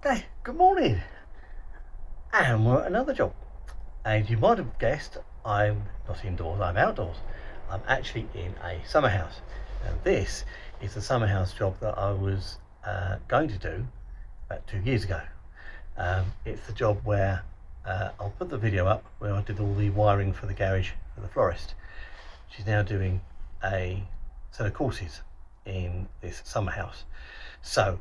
Hey, good morning, and we're at another job. And you might have guessed, I'm not indoors, I'm outdoors. I'm actually in a summer house. And this is the summer house job that I was going to do about 2 years ago. It's the job where I'll put the video up where I did all the wiring for the garage for the florist. She's now doing a set of courses in this summer house. So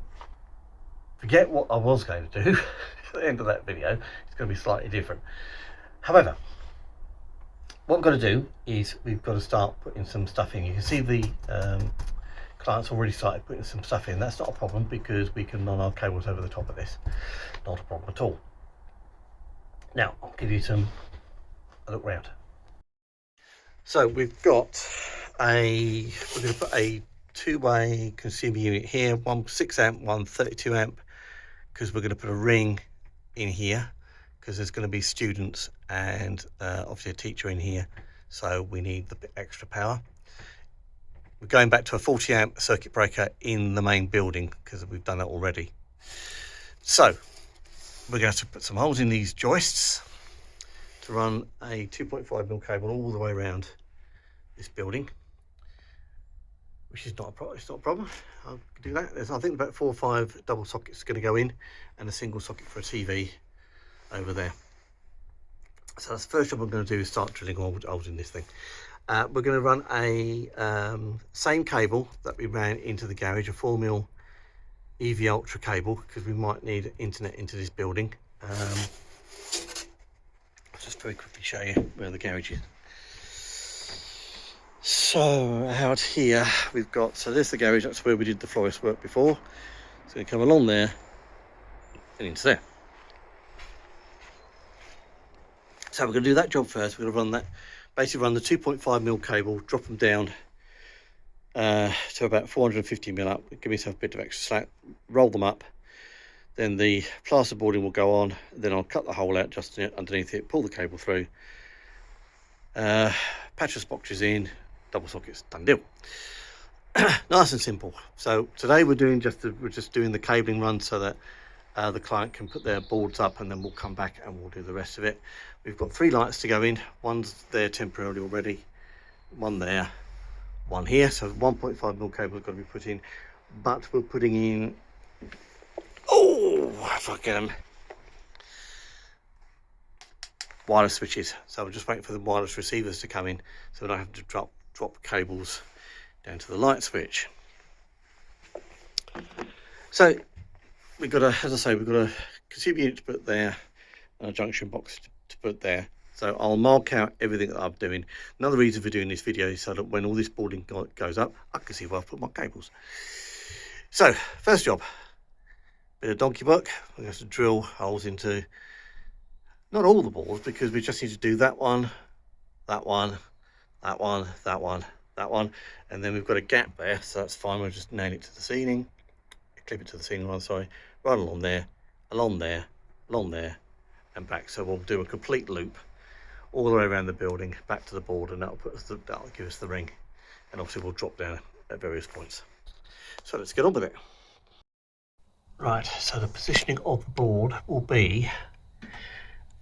forget what I was going to do at the end of that video. It's going to be slightly different. However, what we've got to do is we've got to start putting some stuff in. You can see the clients already started putting some stuff in. That's not a problem because we can run our cables over the top of this. Not a problem at all. Now I'll give you a look round. So we've got we're going to put a two-way consumer unit here, one 6 amp, one 32 amp, because we're going to put a ring in here because there's going to be students and obviously a teacher in here, so we need the bit extra power. We're going back to a 40 amp circuit breaker in the main building because we've done that already. So we're going to have to put some holes in these joists to run a 2.5mm cable all the way around this building, which is not a problem. It's not a problem. I'll do that. There's, I think, about 4 or 5 double sockets going to go in, and a single socket for a TV over there. So that's the first job I'm going to do is start drilling holes in this thing. We're going to run a same cable that we ran into the garage, a 4mm EV Ultra cable, because we might need internet into this building. I'll just very quickly show you where the garage is. So out here we've got, so there's the garage, that's where we did the florist work before. It's going to come along there and into there. So we're going to do that job first. We're going to run that, basically run the 2.5mm cable, drop them down to about 450mm up, give myself a bit of extra slack, roll them up, then the plasterboarding will go on, then I'll cut the hole out just underneath it, pull the cable through, patch the sprockets in, double sockets, done deal. Nice and simple. So today we're just doing the cabling run so that the client can put their boards up, and then we'll come back and we'll do the rest of it. We've got 3 lights to go in. One's there temporarily already, one there, one here. So 1.5mm cable has got to be put in, but we're putting in, oh, if I get them, wireless switches. So we're just waiting for the wireless receivers to come in so we don't have to drop cables down to the light switch. So we've got as I say, we've got a consumer unit to put there and a junction box to put there. So I'll mark out everything that I'm doing. Another reason for doing this video is so that when all this boarding goes up, I can see where I've put my cables. So first job, bit of donkey work. We're going to have to drill holes into not all the boards, because we just need to do that one, that one, that one, that one, that one, and then we've got a gap there, so that's fine. We'll just nail it to the ceiling, clip it to the ceiling, right along there, along there, along there, and back. So we'll do a complete loop all the way around the building, back to the board, and that'll give us the ring, and obviously we'll drop down at various points. So let's get on with it. Right, so the positioning of the board will be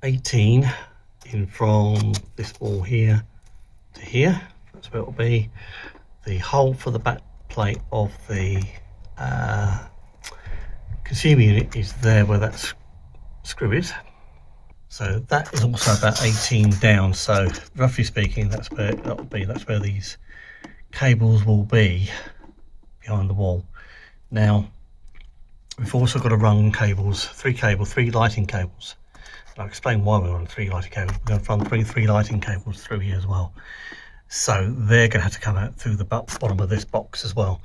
18 in from this wall here to here. That's where it will be. The hole for the back plate of the consumer unit is there where that screw is. So that is also about 18 down. So roughly speaking, that's where that will be. That's where these cables will be, behind the wall. Now we've also got to run cables, 3 lighting cables. I'll explain why we're on 3 lighting cables. We're going to run three lighting cables through here as well. So they're going to have to come out through the bottom of this box as well.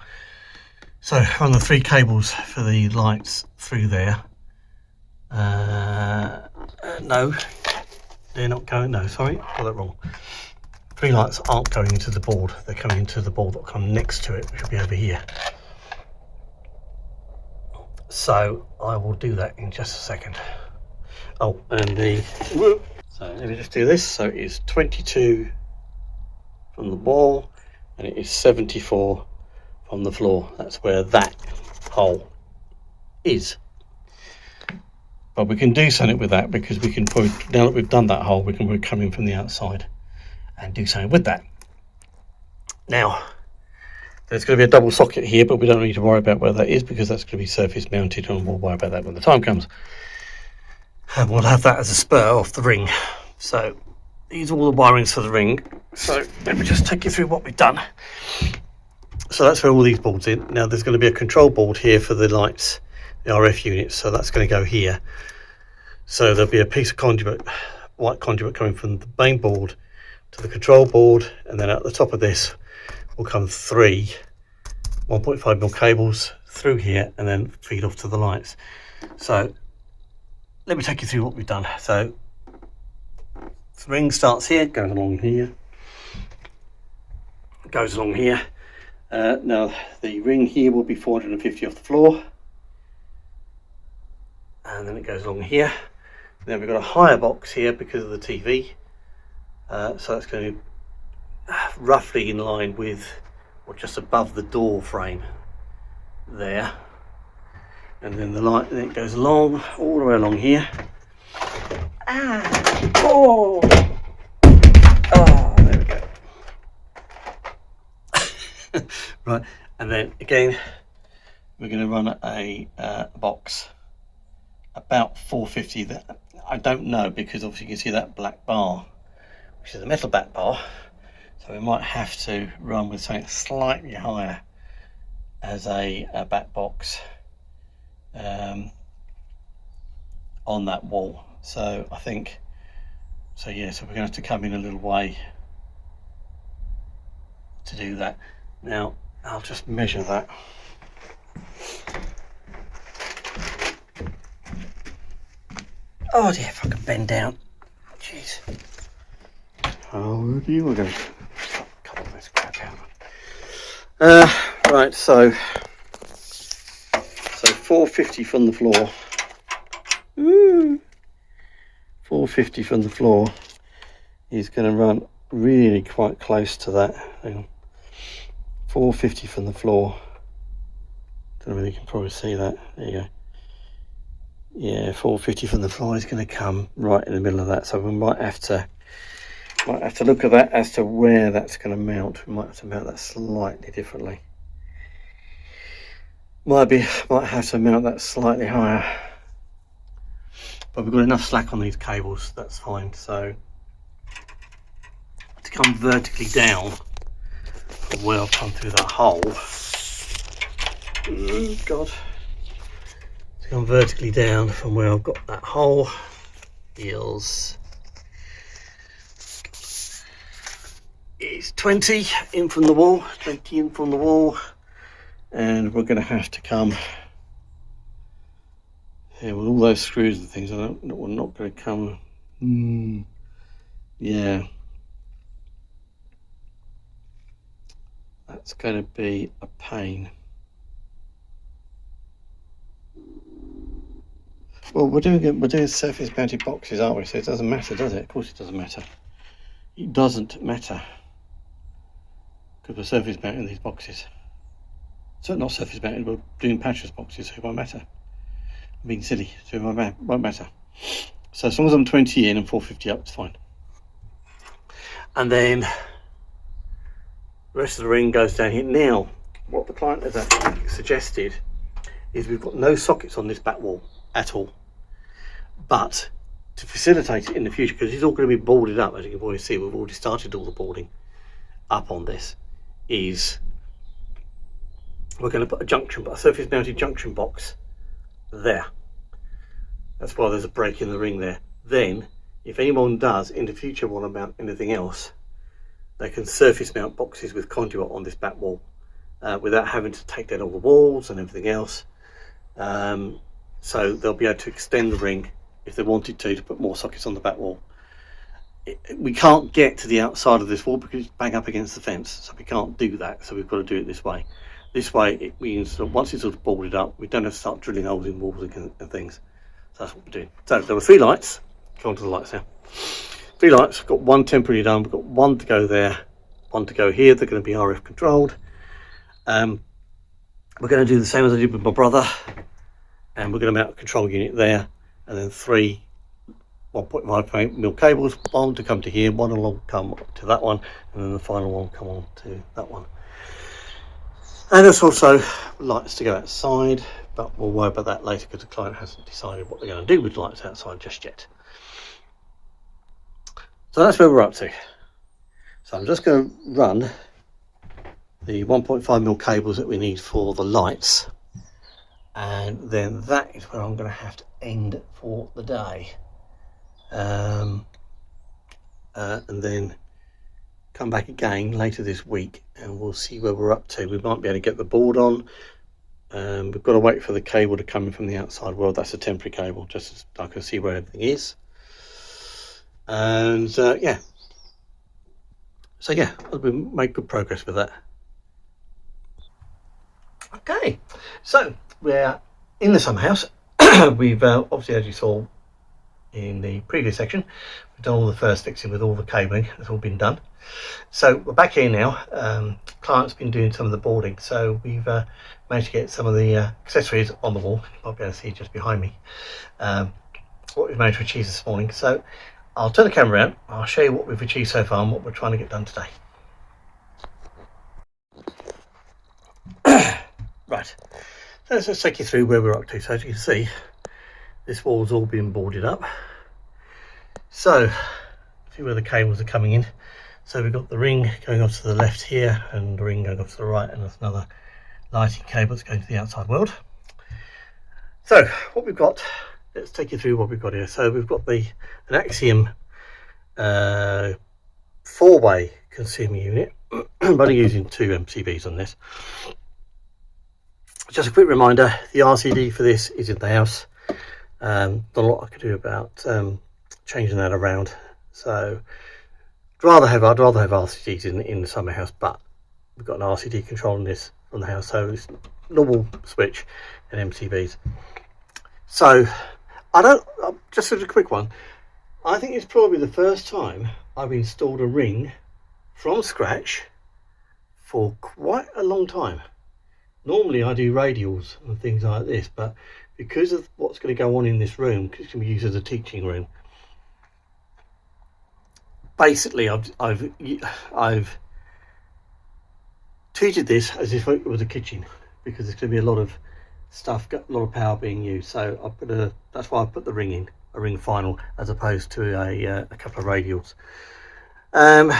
So run the 3 cables for the lights through there. No, they're not going. No, sorry, got that wrong. 3 lights aren't going into the board. They're coming into the board that will come next to it, which will be over here. So I will do that in just a second. Oh, and so let me just do this. So it's 22 from the wall, and it is 74 from the floor. That's where that hole is. But we can do something with that, because we can probably, now that we've done that hole, we can probably come in from the outside and do something with that. Now, there's going to be a double socket here, but we don't need to worry about where that is, because that's going to be surface mounted, and we'll worry about that when the time comes. And we'll have that as a spur off the ring. So these are all the wirings for the ring. So let me just take you through what we've done. So that's where all these boards in. Now there's going to be a control board here for the lights, the RF units, so that's going to go here. So there'll be a piece of conduit, white conduit, coming from the main board to the control board, and then at the top of this will come 3 1.5mm cables through here and then feed off to the lights. So let me take you through what we've done. So the ring starts here, goes along here, goes along here. Now the ring here will be 450 off the floor, and then it goes along here. Then we've got a higher box here because of the TV, so that's going to be roughly in line with, or just above the door frame there. And then the light, then it goes along, all the way along here. Oh, there we go. Right, and then again, we're going to run a box about 450. That I don't know, because obviously you can see that black bar, which is a metal back bar. So we might have to run with something slightly higher as a back box on that wall. So I think, so yeah, so we're going to have to come in a little way to do that. Now I'll just measure that. Oh dear, if I can bend down. Jeez. Oh dear, we're going to cut all this crap out. Right, so 450 from the floor. Ooh. 450 from the floor is going to run really quite close to that. Hang on. 450 from the floor. Don't know whether you can probably see that. There you go. Yeah, 450 from the floor is going to come right in the middle of that. So we might have to look at that as to where that's going to mount. We might have to mount that slightly differently. Might have to mount that slightly higher. But we've got enough slack on these cables, that's fine. So to come vertically down from where I've come through that hole, oh God, to come vertically down from where I've got that hole is 20 in from the wall, 20 in from the wall, and we're going to have to come here with all those screws and things. We're not going to come. Yeah, that's going to be a pain. Well, we're doing surface mounted boxes, aren't we? So it doesn't matter, does it? Of course it doesn't matter. It doesn't matter, because we're surface mounting these boxes. So not surface mounted, we're doing patches boxes, so it won't matter. I'm being silly, so it won't matter. So as long as I'm 20 in and 450 up, it's fine. And then the rest of the ring goes down here. Now, what the client has actually suggested is we've got no sockets on this back wall at all. But to facilitate it in the future, because it's all going to be boarded up, as you can already see, we've already started all the boarding up on this, is we're going to put a surface mounted junction box there. That's why there's a break in the ring there. Then if anyone does in the future want to mount anything else, they can surface mount boxes with conduit on this back wall without having to take down all the walls and everything else. So they'll be able to extend the ring if they wanted to put more sockets on the back wall. We can't get to the outside of this wall because it's bang up against the fence, so we can't do that. So we've got to do it this way. This way it means that once it's sort of boarded up, we don't have to start drilling holes in walls and things. So that's what we're doing. So there were 3 lights. Go on to the lights now. 3 lights. We've got 1 temporarily done. We've got 1 to go there, 1 to go here. They're going to be RF controlled. We're going to do the same as I did with my brother, and we're going to mount a control unit there, and then 3 1.5mm cables, one to come to here, one will come to that one, and then the final one will come on to that one. And there's also lights to go outside, but we'll worry about that later because the client hasn't decided what they're going to do with lights outside just yet. So that's where we're up to. So I'm just going to run the 1.5mm cables that we need for the lights, and then that is where I'm going to have to end for the day. And then come back again later this week and we'll see where we're up to. We might be able to get the board on. We've got to wait for the cable to come in from the outside world. That's a temporary cable, just so I can see where everything is. And yeah, so yeah, we made good progress with that. Okay, so we're in the summer house. We've obviously, as you saw in the previous section, we've done all the first fixing with all the cabling. It's all been done. So we're back here now. Client's been doing some of the boarding, so we've managed to get some of the accessories on the wall. You might be able to see just behind me what we've managed to achieve this morning. So I'll turn the camera around, I'll show you what we've achieved so far and what we're trying to get done today. Right, so let's just take you through where we're up to. So as you can see, this wall's all been boarded up. So see where the cables are coming in. So we've got the ring going off to the left here and the ring going off to the right, and there's another lighting cable that's going to the outside world. So what we've got, let's take you through what we've got here. So we've got an Axiom 4-way consumer unit. I'm only using 2 MCBs on this. Just a quick reminder, the RCD for this is in the house. Not a lot I could do about changing that around. So I'd rather have RCDs in the summer house, but we've got an RCD controlling this from the house, so it's normal switch and MCBs. So just as a quick one, I think it's probably the first time I've installed a ring from scratch for quite a long time. Normally I do radials and things like this, but because of what's going to go on in this room, because it's going to be used as a teaching room, basically I've treated this as if it was a kitchen, because there's going to be a lot of stuff, a lot of power being used. So that's why I put the ring in, a ring final, as opposed to a couple of radials. So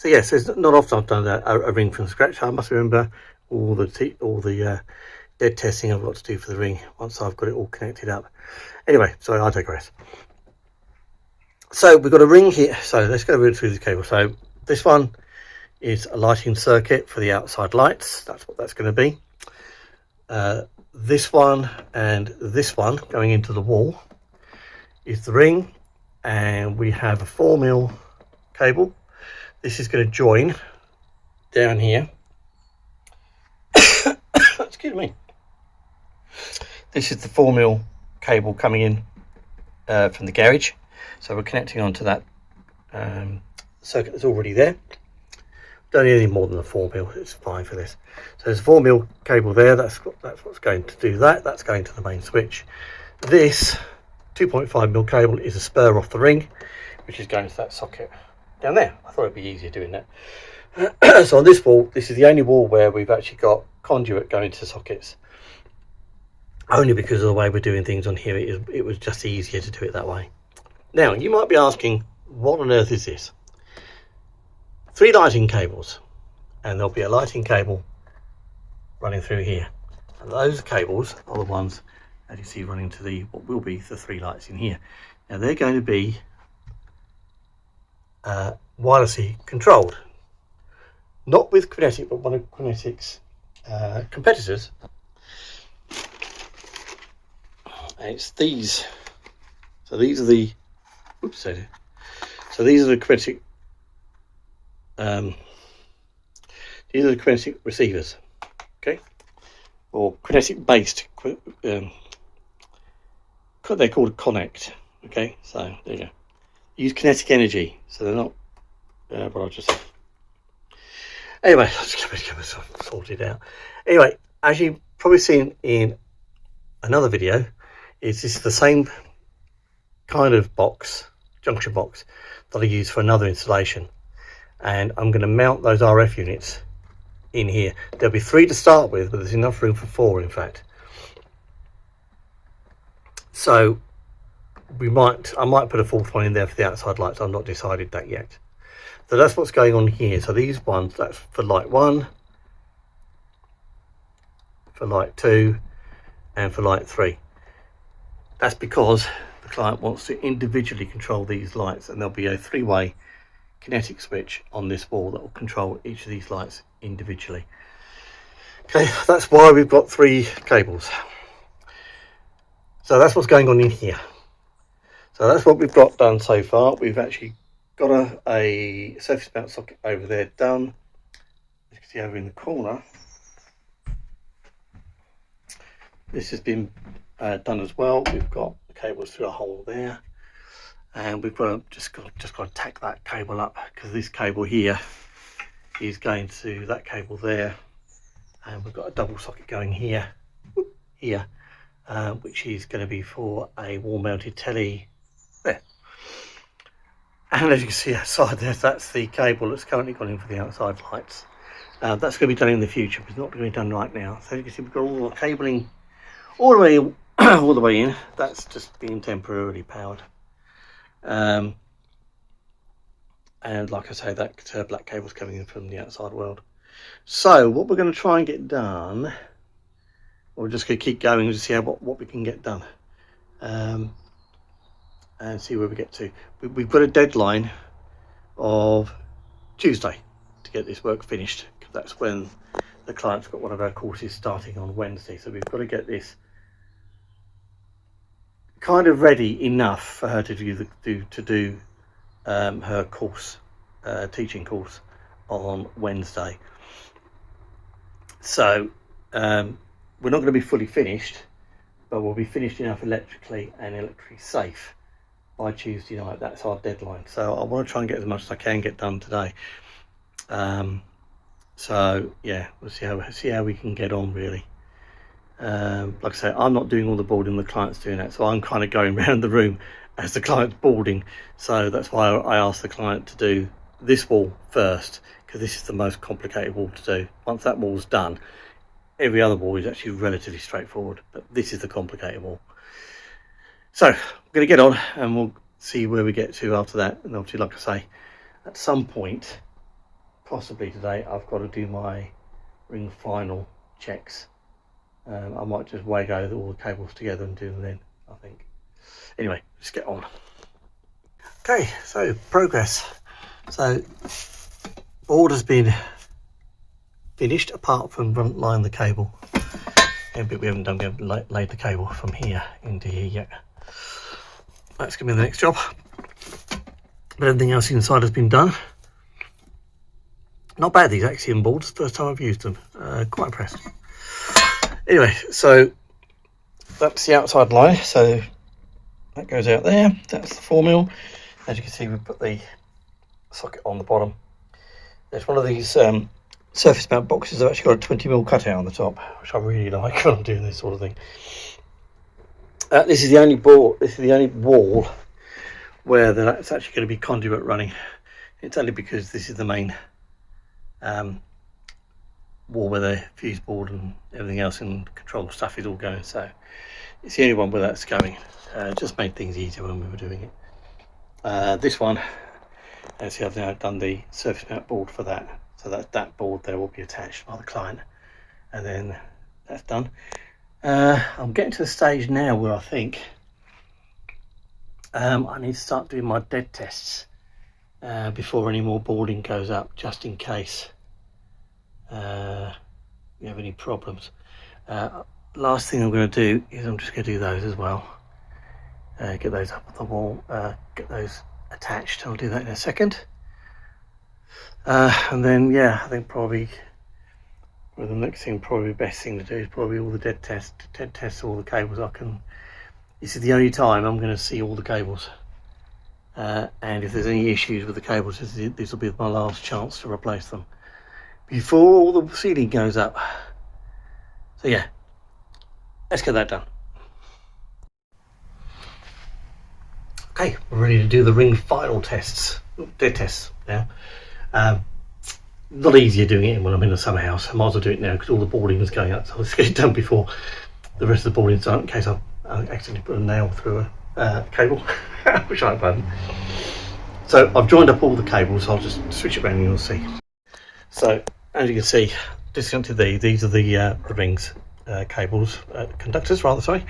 yes, it's not often I've done a ring from scratch. I must remember all the dead testing I've got to do for the ring once I've got it all connected up. Anyway, sorry, I digress. So we've got a ring here. So let's go through the cable. So this one is a lighting circuit for the outside lights. That's what that's going to be. This one and this one going into the wall is the ring, and we have a 4mm cable. This is going to join down here. Excuse me. This is the 4mm cable coming in from the garage. So we're connecting onto that circuit that's already there. Don't need any more than a 4mm, it's fine for this. So there's a 4mm cable there, that's what's going to do that. That's going to the main switch. This 2.5mm cable is a spur off the ring, which is going to that socket down there. I thought it'd be easier doing that. So on this wall, this is the only wall where we've actually got conduit going to sockets. Only because of the way we're doing things on here, it was just easier to do it that way. Now, you might be asking, what on earth is this? 3 lighting cables, and there'll be a lighting cable running through here. And those cables are the ones, as you see, running to what will be the 3 lights in here. Now, they're going to be wirelessly controlled. Not with Kinetic, but one of Kinetic's competitors. And it's these. So these are the so these are the Kinetic these are the Kinetic receivers, okay, or Kinetic based, they're called Connect, okay. So there you go, use kinetic energy, so they're not what I just said. Anyway, let's get myself sorted out. Anyway, as you've probably seen in another video, is this the same kind of box, junction box, that I use for another installation, and I'm going to mount those RF units in here. There'll be 3 to start with, but there's enough room for 4 in fact. So I might put a 4th one in there for the outside lights. I've not decided that yet. So that's what's going on here. So these ones, that's for light 1, for light 2, and for light 3. That's because the client wants to individually control these lights, and there'll be a 3-way kinetic switch on this wall that will control each of these lights individually. Okay, that's why we've got 3 cables. So that's what's going on in here. So that's what we've got done so far. We've actually got a surface mount socket over there done. As you can see over in the corner, this has been done as well. We've got the cables through a hole there, and we've got to just got to tack that cable up, because this cable here is going to that cable there, and we've got a double socket going here, which is going to be for a wall-mounted telly there. And as you can see outside there, that's the cable that's currently gone in for the outside lights. That's going to be done in the future, but it's not going to be done right now. So you can see we've got all the cabling all the way all the way in. That's just being temporarily powered. And like I say, that black cable's coming in from the outside world. So what we're going to try and get done, we're just going to keep going to see what we can get done, and see where we get to. We've got a deadline of Tuesday to get this work finished, because that's when the client's got one of our courses starting on Wednesday. So we've got to get this kind of ready enough for her to do her course, teaching course on Wednesday. So we're not going to be fully finished, but we'll be finished enough electrically and electrically safe by Tuesday night. That's our deadline. So I want to try and get as much as I can get done today. So yeah, we'll see how we can get on really. Like I say, I'm not doing all the boarding, the client's doing that, so I'm kind of going around the room as the client's boarding. So that's why I asked the client to do this wall first, because this is the most complicated wall to do. Once that wall's done, every other wall is actually relatively straightforward, but this is the complicated wall. So I'm going to get on and we'll see where we get to after that. And obviously, like I say, at some point, possibly today, I've got to do my ring final checks. I might just waggle all the cables together and do them then, I think. Anyway, let's get on. Okay, so progress. So board has been finished apart from line the cable. But we haven't laid the cable from here into here yet. That's going to be the next job. But everything else inside has been done. Not bad, these Axiom boards. First time I've used them. Quite impressed. Anyway, so that's the outside line. So that goes out there. That's the 4mm. As you can see, we've put the socket on the bottom. There's one of these surface mount boxes that actually got a 20mm cutout on the top, which I really like when I'm doing this sort of thing. This is the only board. This is the only wall where that's actually going to be conduit running. It's only because this is the main wall where the fuse board and everything else and control stuff is all going. So it's the only one where that's going. Just made things easier when we were doing it. This one, as I've now done the surface mount board for that. So that board there will be attached by the client, and then that's done. I'm getting to the stage now where I think I need to start doing my dead tests before any more boarding goes up, just in case we have any problems. Last thing I'm going to do is I'm just going to do those as well. Get those up on the wall, get those attached. I'll do that in a second. And then yeah, I think probably the next thing, probably the best thing to do is probably all the dead tests all the cables I can. This is the only time I'm going to see all the cables, and if there's any issues with the cables, this will be my last chance to replace them before all the ceiling goes up. So yeah, let's get that done. Okay, we're ready to do the ring final tests. Dead tests now. Not easier doing it when I'm in a summer house. I might as well do it now because all the boarding is going up, so let's get it done before the rest of the boarding's done, in case I accidentally put a nail through a cable, which I haven't. So I've joined up all the cables, so I'll just switch it around and you'll see. So as you can see, disconnected these are the rings, cables, conductors rather, sorry.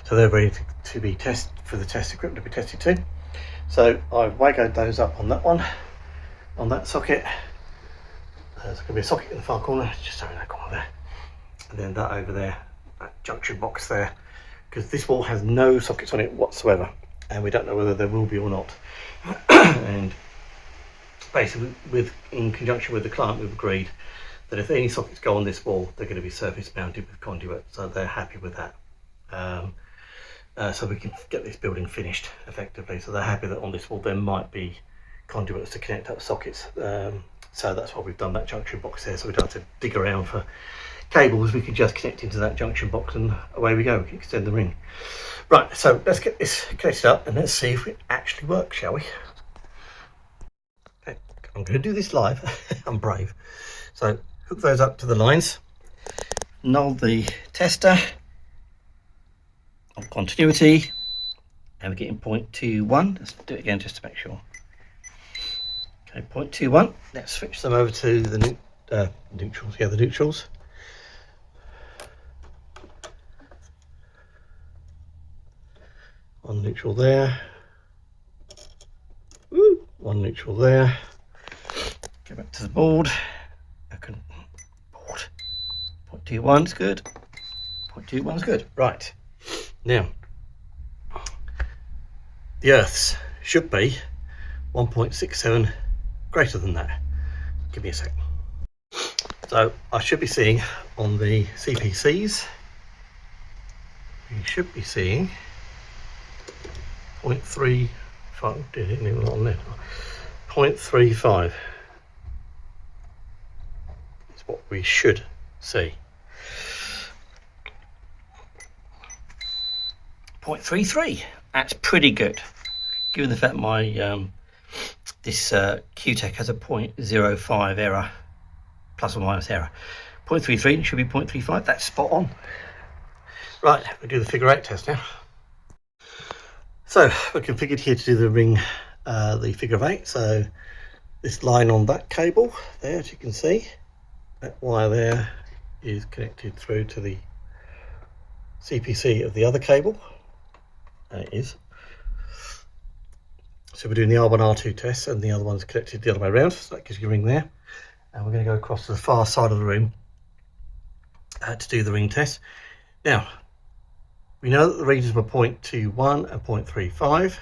So they're ready to be tested for the test equipment to be tested to. So I've wagoed those up on that one, on that socket. There's going to be a socket in the far corner, just over that corner there. And then that over there, that junction box there, because this wall has no sockets on it whatsoever, and we don't know whether there will be or not. And basically, in conjunction with the client, we've agreed that if any sockets go on this wall, they're going to be surface mounted with conduit, so they're happy with that. So we can get this building finished effectively. So they're happy that on this wall there might be conduits to connect up sockets. So that's why we've done that junction box there, so we don't have to dig around for cables. We can just connect into that junction box and away we go. We can extend the ring. Right, so let's get this connected up and let's see if it actually works, shall we? Okay, I'm going to do this live. I'm brave. So hook those up to the lines, null the tester on continuity, and we're getting 0.21. Let's do it again just to make sure. Okay, 0.21. Let's switch them over to the neutrals. Yeah, the neutrals. One neutral there. Woo. One neutral there. Go back to the board. Board. 0.21 is good. 0.21 is good. Right. Now, the earths should be 1.67 greater than that. Give me a sec. So I should be seeing on the CPCs, you should be seeing 0.35. Did it even on there? 0.35 is what we should see. 0.33. That's pretty good, given the fact my this QTech has a 0.05 error, plus or minus error. 0.33 should be 0.35. That's spot on. Right, we'll do the figure 8 test now. So we're configured here to do the ring, the figure of 8. So this line on that cable there, as you can see, that wire there is connected through to the CPC of the other cable. And it is. So we're doing the R1, R2 test, and the other one's connected the other way around, so that gives you a ring there. And we're going to go across to the far side of the room to do the ring test. Now, we know that the readings were 0.21 and 0.35.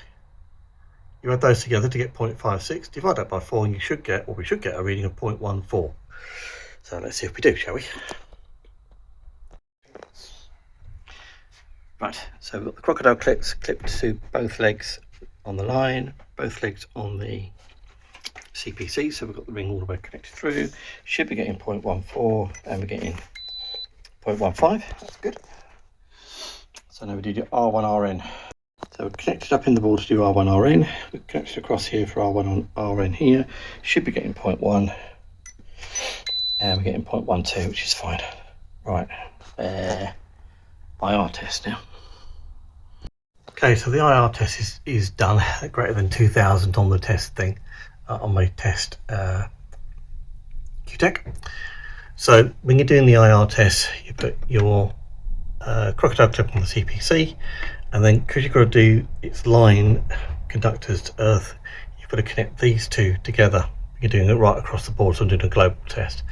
You add those together to get 0.56, divide that by 4, and you should get, or we should get, a reading of 0.14. So let's see if we do, shall we? Right, so we've got the crocodile clips clipped to both legs on the line, both legs on the CPC, so we've got the ring all the way connected through. Should be getting 0.14 and we're getting 0.15. That's good. So now we do the R1 RN. So we're connected up in the board to do R1 RN. We're connected across here for R1 on RN here. Should be getting 0.1 and we're getting 0.12, which is fine. Right, IR test now. Okay, so the IR test is done at greater than 2000 on the test thing, on my test QTech. So when you're doing the IR test, you put your crocodile clip on the CPC, and then because you've got to do its line conductors to earth, you've got to connect these two together. You're doing it right across the board, so I'm doing a global test.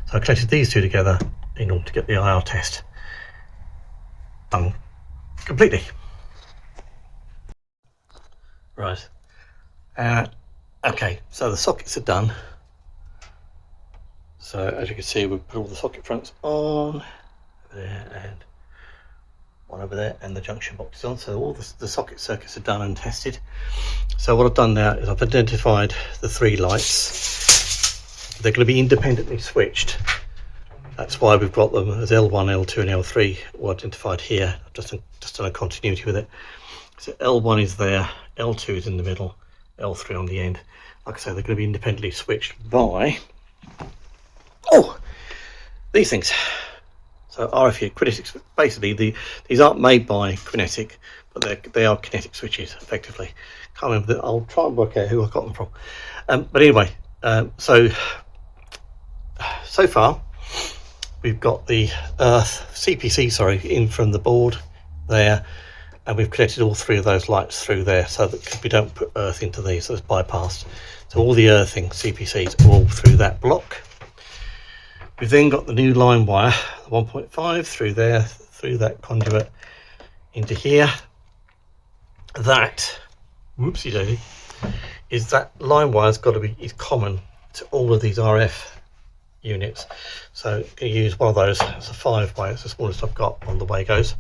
So I connected these two together in order to get the IR test done completely. Right. Okay, so the sockets are done. So as you can see, we've put all the socket fronts on over there and one over there, and the junction box is on. So all the socket circuits are done and tested. So what I've done now is I've identified the 3 lights. They're going to be independently switched. That's why we've got them as L1, L2 and L3 all identified here. I've just done a continuity with it. So L1 is there, L2 is in the middle, L3 on the end. Like I say, they're going to be independently switched by these things. So RF Kinetics, basically these aren't made by Kinetic, but they are Kinetic switches effectively. Can't remember I'll try and work out who I got them from. But anyway, so far we've got the CPC in from the board there, and we've connected all three of those lights through there, so that we don't put earth into these, so it's bypassed. So all the earthing CPCs are all through that block. We've then got the new line wire, 1.5 through there, through that conduit into here. That, whoopsie daisy, is that line wire's got to be common to all of these RF units. So I'm going to use one of those. It's a 5-way, it's the smallest I've got on the Wagos.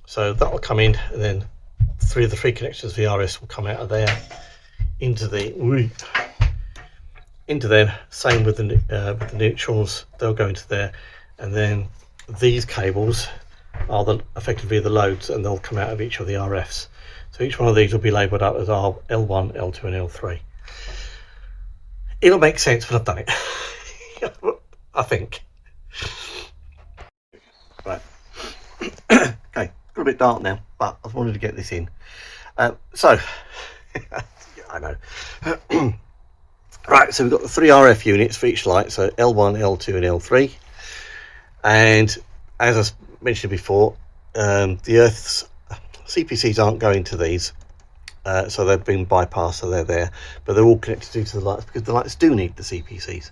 So that will come in, and then three of the three connections of the RS will come out of there into the there. Same with the neutrals, they'll go into there, and then these cables are effectively the loads, and they'll come out of each of the RFs. So each one of these will be labelled up as L1, L2 and L3. It'll make sense when I've done it. I think. Right. Okay, got a bit dark now, but I wanted to get this in. So I know. Right, so we've got the 3 RF units for each light, so L1, L2 and L3. And as I mentioned before, the Earth's CPCs aren't going to these, so they've been bypassed, so they're there, but they're all connected to the lights because the lights do need the CPCs.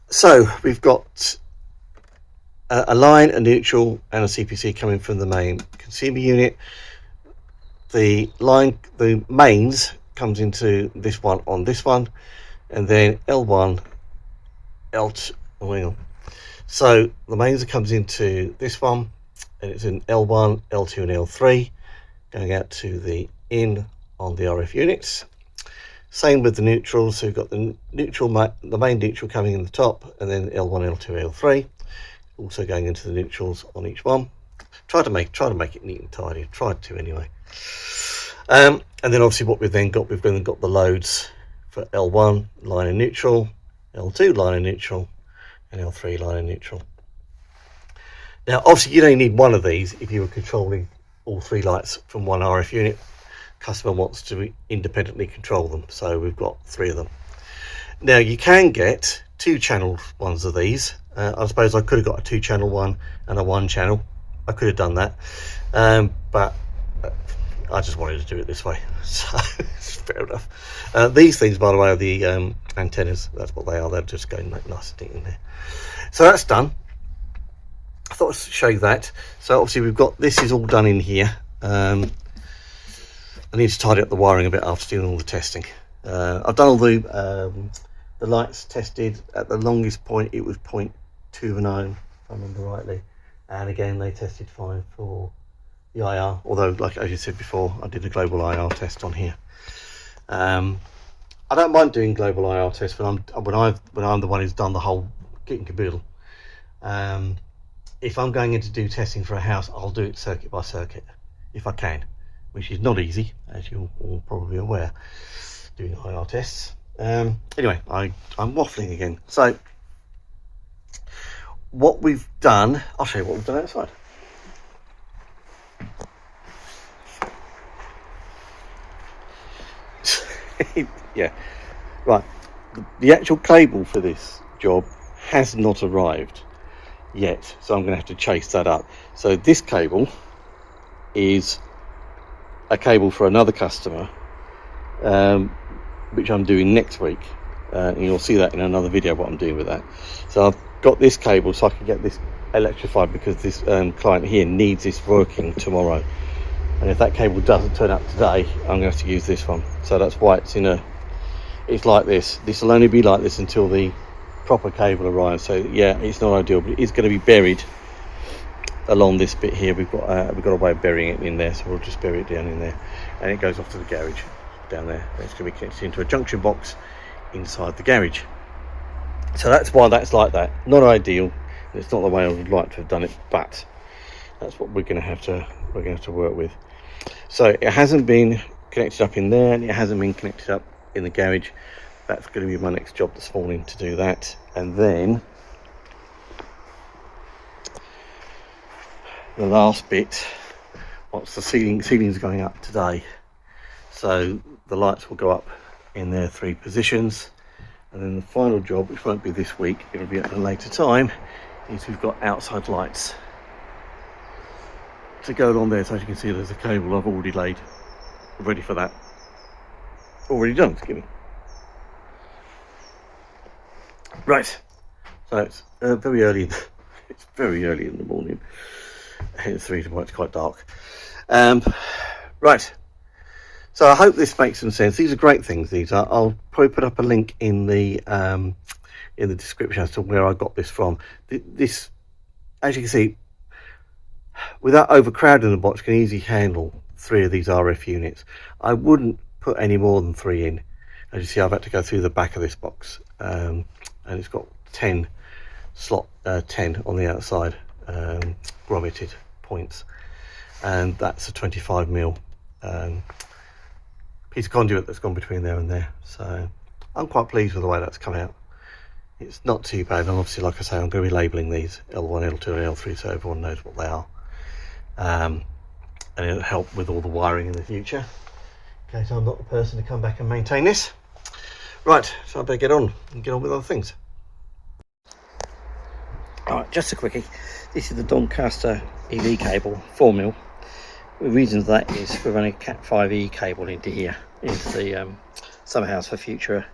So we've got a line, a neutral and a CPC coming from the main consumer unit. The mains comes into this one on this one, and then L1, L2, well, so the mains comes into this one, and it's in L1, L2 and L3 going out to the in on the RF units. Same with the neutrals, so we've got the main neutral coming in the top, and then L1, L2, L3 also going into the neutrals on each one. Try to make it neat and tidy. Tried to anyway. And then obviously what we've then got the loads for L1 line and neutral, L2 line and neutral, and L3 line and neutral. Now obviously you only need one of these if you were controlling all 3 lights from one RF unit. Customer wants to independently control them, so we've got 3 of them. Now you can get 2 channel ones of these. I suppose I could have got a 2 channel one and a 1 channel. I could have done that, but I just wanted to do it this way, so it's fair enough. These things, by the way, are the antennas. That's what they are. They're just going nice and neat in there. So that's done. I thought I'd show you that. So obviously we've got this is all done in here. I need to tidy up the wiring a bit after doing all the testing. I've done all the lights tested. At the longest point it was 0.29 if I remember rightly, and again they tested fine for the IR, although like as you said before, I did a global IR test on here. I don't mind doing global IR tests when I'm the one who's done the whole kit and caboodle. If I'm going in to do testing for a house, I'll do it circuit by circuit if I can, which is not easy, as you're all probably aware, doing IR tests. Anyway, I'm waffling again. So what we've done, I'll show you what we've done outside. Yeah, right, the actual cable for this job has not arrived yet, so I'm going to have to chase that up. So this cable is a cable for another customer, which I'm doing next week, and you'll see that in another video what I'm doing with that. So I've got this cable so I can get this electrified, because this client here needs this working tomorrow, and if that cable doesn't turn up today, I'm going to have to use this one. So that's why it's like this. This will only be like this until the proper cable arrives. So yeah, it's not ideal, but it's going to be buried along this bit here. We've got a way of burying it in there, so we'll just bury it down in there, and it goes off to the garage down there. It's going to be connected into a junction box inside the garage. So that's why that's like that. Not ideal. It's not the way I would like to have done it, but that's what we're going to have to we're going to have to work with. So it hasn't been connected up in there, and it hasn't been connected up in the garage. That's going to be my next job this morning, to do that. And then the last bit, once the ceiling's going up today, so the lights will go up in their 3 positions. And then the final job, which won't be this week, it'll be at a later time, is we've got outside lights to go along there. So as you can see, there's a cable I've already laid ready for that, already done, excuse me. Right, so it's very early it's very early in the morning. It's the reason why it's quite dark. Right, so I hope this makes some sense. These are great things. These are, I'll probably put up a link in the description as to where I got this from. This, as you can see, without overcrowding the box, can easily handle 3 of these RF units. I wouldn't put any more than 3 in. As you see, I've had to go through the back of this box, and it's got 10 slot 10 on the outside, grommeted points, and that's a 25mm piece of conduit that's gone between there and there. So I'm quite pleased with the way that's come out. It's not too bad, and obviously, like I say, I'm going to be labelling these L1, L2 and L3 so everyone knows what they are, and it'll help with all the wiring in the future, in case I'm not the person to come back and maintain this. Right, so I better get on with other things. Alright, just a quickie. This is the Doncaster EV cable, 4mm. The reason for that is we're running a Cat 5e cable into here, into the summer house for future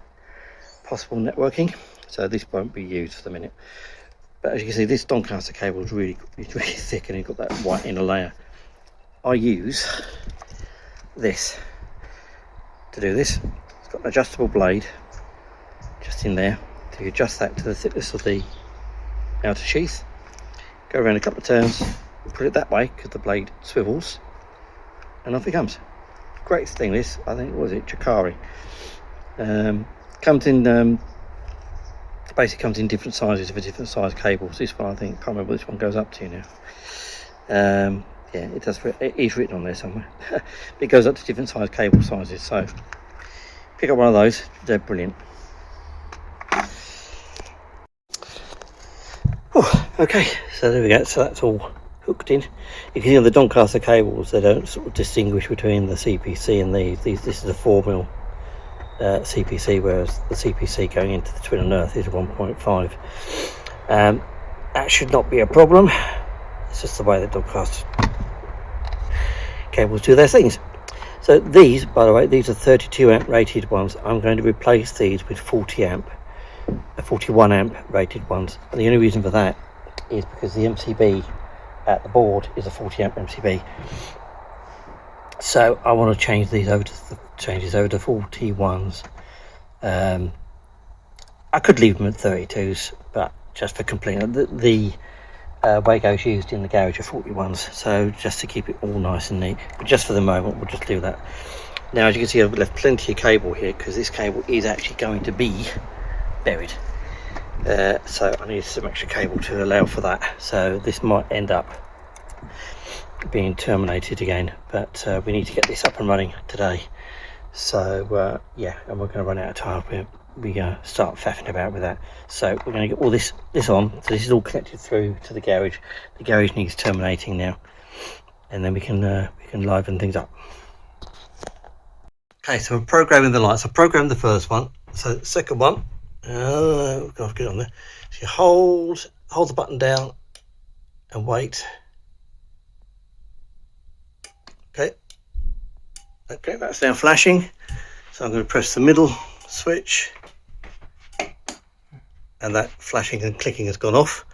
possible networking. So this won't be used for the minute. But as you can see, this Doncaster cable is really thick, and it's got that white inner layer. I use this to do this. It's got an adjustable blade just in there. So you adjust that to the thickness of the outer sheath, go around a couple of turns, put it that way because the blade swivels, and off it comes. Great thing this, I think, was it Chikari? Comes in basically comes in different sizes for different size cables. This one, I think, can't remember what this one goes up to now. Yeah, it does. It is written on there somewhere. It goes up to different size cable sizes, so pick up one of those. They're brilliant. Oh, okay, so there we go. So that's all hooked in. You can see on the Doncaster cables, they don't sort of distinguish between the CPC and these. This is a 4mm CPC, whereas the CPC going into the Twin and Earth is 1.5. That should not be a problem. It's just the way that Doncaster cables do their things. So these, by the way, these are 32 amp rated ones. I'm going to replace these with 41 amp rated ones, and the only reason for that is because the MCB at the board is a 40 amp MCB. So I want to change these over to 41s. I could leave them at 32s, but just for completeness, the Wagos used in the garage are 41s, so just to keep it all nice and neat. But just for the moment, we'll just do that. Now, as you can see, I've left plenty of cable here because this cable is actually going to be buried. So I need some extra cable to allow for that. So this might end up being terminated again, but we need to get this up and running today. So yeah, and we're going to run out of time. We start faffing about with that. So we're going to get all this on. So this is all connected through to the garage. The garage needs terminating now, and then we can liven things up. Okay, so we're programming the lights. I programmed the first one. So the second one, we've got to get on there. So you hold the button down and wait. Okay, that's now flashing. So I'm going to press the middle switch, and that flashing and clicking has gone off.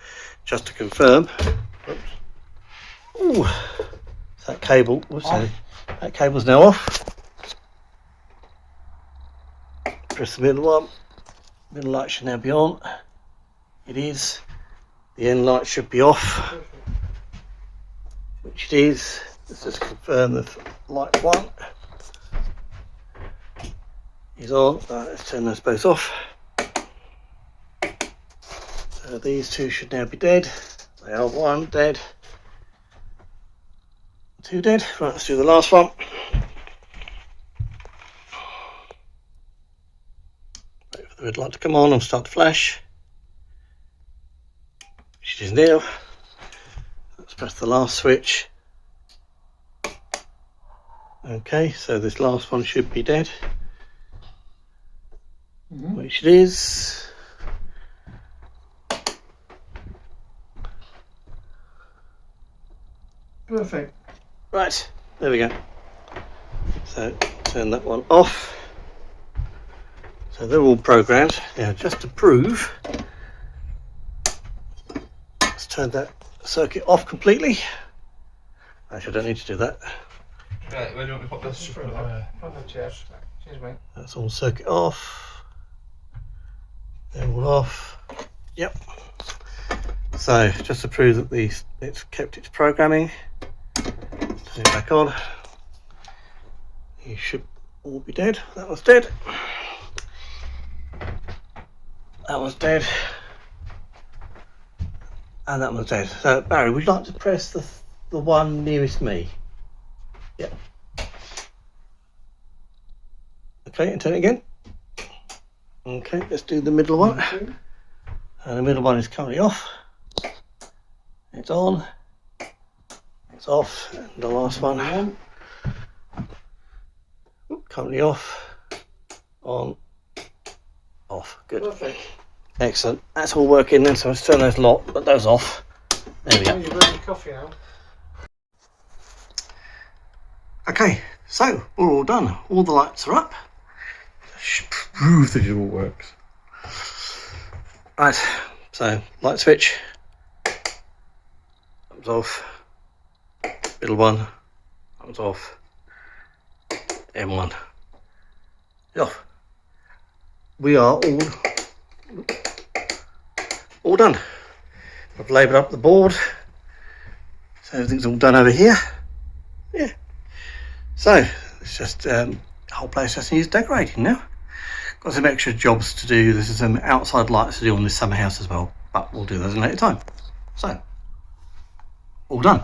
Just to confirm. Ooh, so that cable. That cable's now off. Press the middle one. Middle light should now be on. It is. The end light should be off, which it is. Let's just confirm the light one is on. Right, let's turn those both off. So these two should now be dead. They are one dead. 2 dead. Right, let's do the last one. Wait for the red light to come on and start to flash. Which it is now. Let's press the last switch. Okay, so this last one should be dead. Which it is. Perfect. Right, there we go. So turn that one off. So they're all programmed. Now just to prove, let's turn that circuit off completely. Actually, I don't need to do that. Right, where do you want me to put this? Front of the chair. Cheers, mate. That's all circuit off. They're all off. Yep. So just to prove that it's kept its programming, turn it back on. You should all be dead. That was dead. That was dead. And that was dead. So Barry, would you like to press the one nearest me? Yep. Okay, and turn it again. Okay, let's do the middle one. And the middle one is currently off. It's on. It's off. And the last one. Currently off. On. Off. Good. Perfect. Excellent. That's all working then, so let's turn those put those off. There we go. You're ready for coffee now. Okay, so we're all done. All the lights are up. Prove that it all works. Right, so light switch. Thumbs off. Middle one. Thumbs off. M1. Off. We are all done. I've labelled up the board, so everything's all done over here. Yeah. So it's just the whole place just needs decorating now. Got some extra jobs to do. There's some outside lights to do on this summer house as well, but we'll do those in a later time. So all done.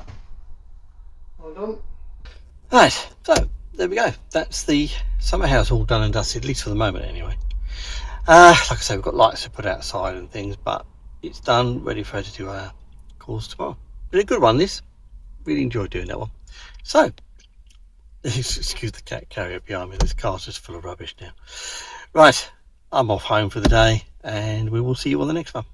Well done. Right, so there we go. That's the summer house all done and dusted, at least for the moment anyway. Like I say, we've got lights to put outside and things, but it's done, ready for her to do our course tomorrow. But a good one, this. Really enjoyed doing that one. So, excuse the cat carrier behind me, this car's just full of rubbish now. Right, I'm off home for the day, and we will see you on the next one.